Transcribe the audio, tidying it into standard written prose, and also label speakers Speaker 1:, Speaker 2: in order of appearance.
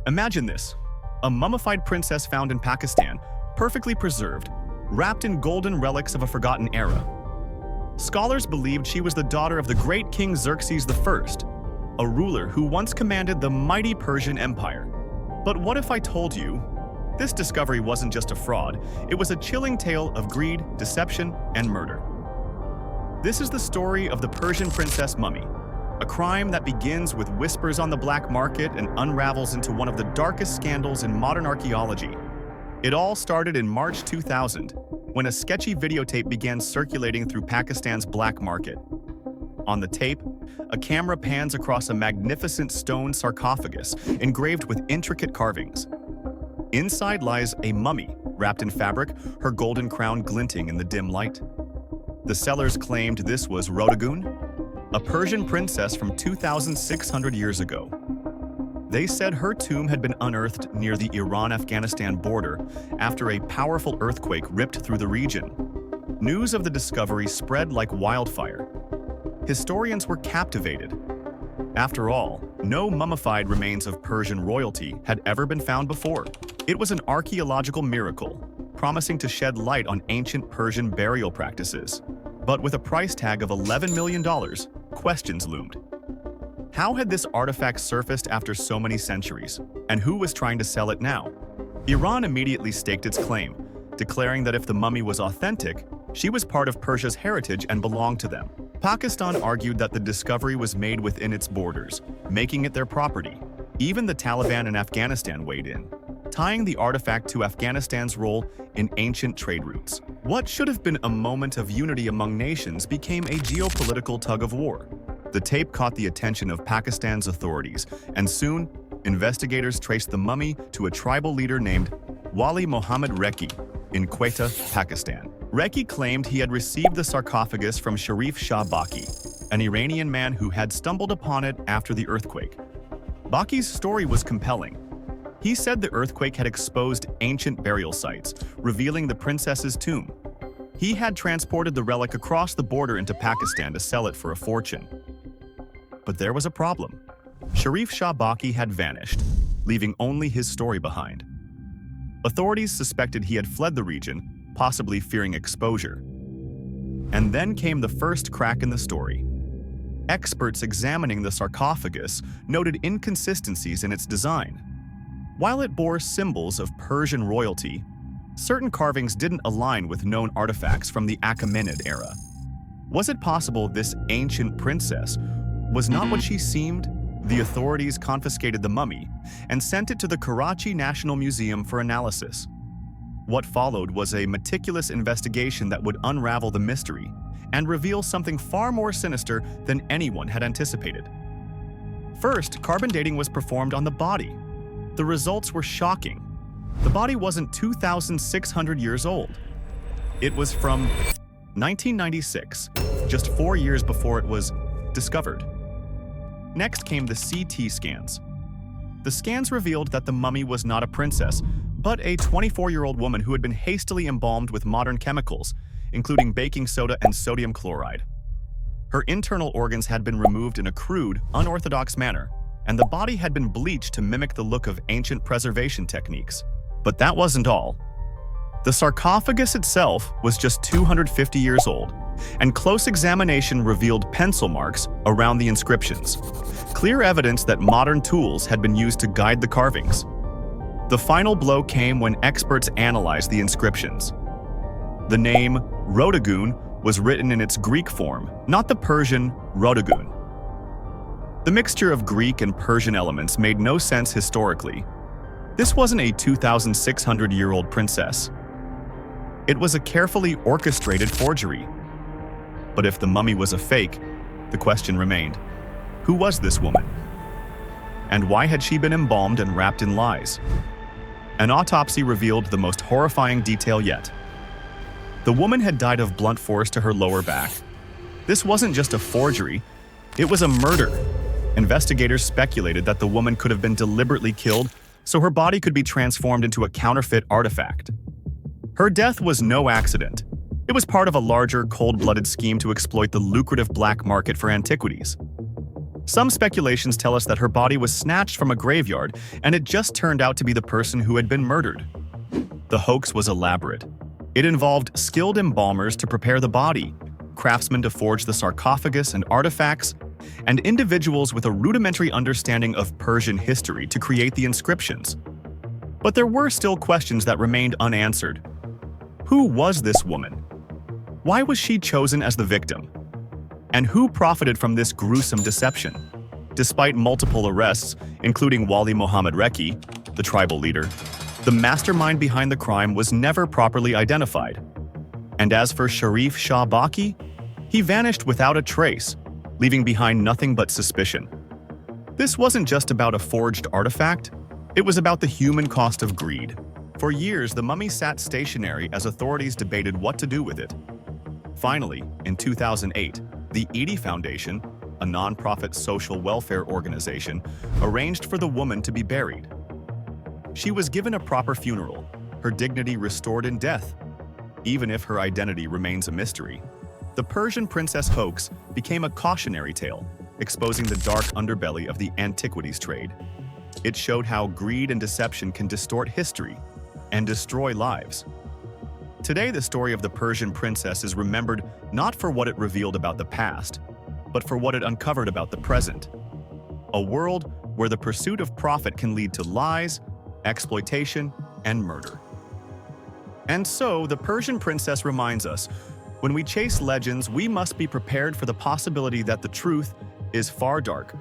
Speaker 1: Imagine this: a mummified princess found in Pakistan, perfectly preserved, wrapped in golden relics of a forgotten era. Scholars believed she was the daughter of the great King Xerxes I, a ruler who once commanded the mighty Persian Empire. But what if I told you this discovery wasn't just a fraud, it was a chilling tale of greed, deception, and murder? This is the story of the Persian princess mummy, a crime that begins with whispers on the black market and unravels into one of the darkest scandals in modern archaeology. It all started in March 2000, when a sketchy videotape began circulating through Pakistan's black market. On the tape, a camera pans across a magnificent stone sarcophagus engraved with intricate carvings. Inside lies a mummy, wrapped in fabric, her golden crown glinting in the dim light. The sellers claimed this was Rhodogoune, a Persian princess from 2,600 years ago. They said her tomb had been unearthed near the Iran-Afghanistan border after a powerful earthquake ripped through the region. News of the discovery spread like wildfire. Historians were captivated. After all, no mummified remains of Persian royalty had ever been found before. It was an archaeological miracle, promising to shed light on ancient Persian burial practices. But with a price tag of $11 million, questions loomed. How had this artifact surfaced after so many centuries, and who was trying to sell it now? Iran immediately staked its claim, declaring that if the mummy was authentic, she was part of Persia's heritage and belonged to them. Pakistan argued that the discovery was made within its borders, making it their property. Even the Taliban in Afghanistan weighed in, tying the artifact to Afghanistan's role in ancient trade routes. What should have been a moment of unity among nations became a geopolitical tug-of-war. The tape caught the attention of Pakistan's authorities, and soon, investigators traced the mummy to a tribal leader named Wali Mohammad Reki in Quetta, Pakistan. Reki claimed he had received the sarcophagus from Sharif Shah Baki, an Iranian man who had stumbled upon it after the earthquake. Baki's story was compelling. He said the earthquake had exposed ancient burial sites, revealing the princess's tomb. He had transported the relic across the border into Pakistan to sell it for a fortune. But there was a problem. Sharif Shah Baki had vanished, leaving only his story behind. Authorities suspected he had fled the region, possibly fearing exposure. And then came the first crack in the story. Experts examining the sarcophagus noted inconsistencies in its design. While it bore symbols of Persian royalty, certain carvings didn't align with known artifacts from the Achaemenid era. Was it possible this ancient princess was not what she seemed? The authorities confiscated the mummy and sent it to the Karachi National Museum for analysis. What followed was a meticulous investigation that would unravel the mystery and reveal something far more sinister than anyone had anticipated. First, carbon dating was performed on the body. The results were shocking. The body wasn't 2,600 years old. It was from 1996, just 4 years before it was discovered. Next came the CT scans. The scans revealed that the mummy was not a princess, but a 24-year-old woman who had been hastily embalmed with modern chemicals, including baking soda and sodium chloride. Her internal organs had been removed in a crude, unorthodox manner, and the body had been bleached to mimic the look of ancient preservation techniques. But that wasn't all. The sarcophagus itself was just 250 years old, and close examination revealed pencil marks around the inscriptions, clear evidence that modern tools had been used to guide the carvings. The final blow came when experts analyzed the inscriptions. The name Rhodogoune was written in its Greek form, not the Persian Rhodogoune. The mixture of Greek and Persian elements made no sense historically. This wasn't a 2,600-year-old princess. It was a carefully orchestrated forgery. But if the mummy was a fake, the question remained: who was this woman? And why had she been embalmed and wrapped in lies? An autopsy revealed the most horrifying detail yet. The woman had died of blunt force to her lower back. This wasn't just a forgery, it was a murder. Investigators speculated that the woman could have been deliberately killed so her body could be transformed into a counterfeit artifact. Her death was no accident. It was part of a larger, cold-blooded scheme to exploit the lucrative black market for antiquities. Some speculations tell us that her body was snatched from a graveyard and it just turned out to be the person who had been murdered. The hoax was elaborate. It involved skilled embalmers to prepare the body, craftsmen to forge the sarcophagus and artifacts, and individuals with a rudimentary understanding of Persian history to create the inscriptions. But there were still questions that remained unanswered. Who was this woman? Why was she chosen as the victim? And who profited from this gruesome deception? Despite multiple arrests, including Wali Mohammad Reki, the tribal leader, the mastermind behind the crime was never properly identified. And as for Sharif Shah Baki, he vanished without a trace, leaving behind nothing but suspicion. This wasn't just about a forged artifact, it was about the human cost of greed. For years, the mummy sat stationary as authorities debated what to do with it. Finally, in 2008, the Edie Foundation, a non-profit social welfare organization, arranged for the woman to be buried. She was given a proper funeral, her dignity restored in death. Even if her identity remains a mystery, the Persian princess hoax became a cautionary tale, exposing the dark underbelly of the antiquities trade. It showed how greed and deception can distort history and destroy lives. Today, the story of the Persian princess is remembered not for what it revealed about the past, but for what it uncovered about the present. A world where the pursuit of profit can lead to lies, exploitation, and murder. And so, the Persian princess reminds us, when we chase legends, we must be prepared for the possibility that the truth is far darker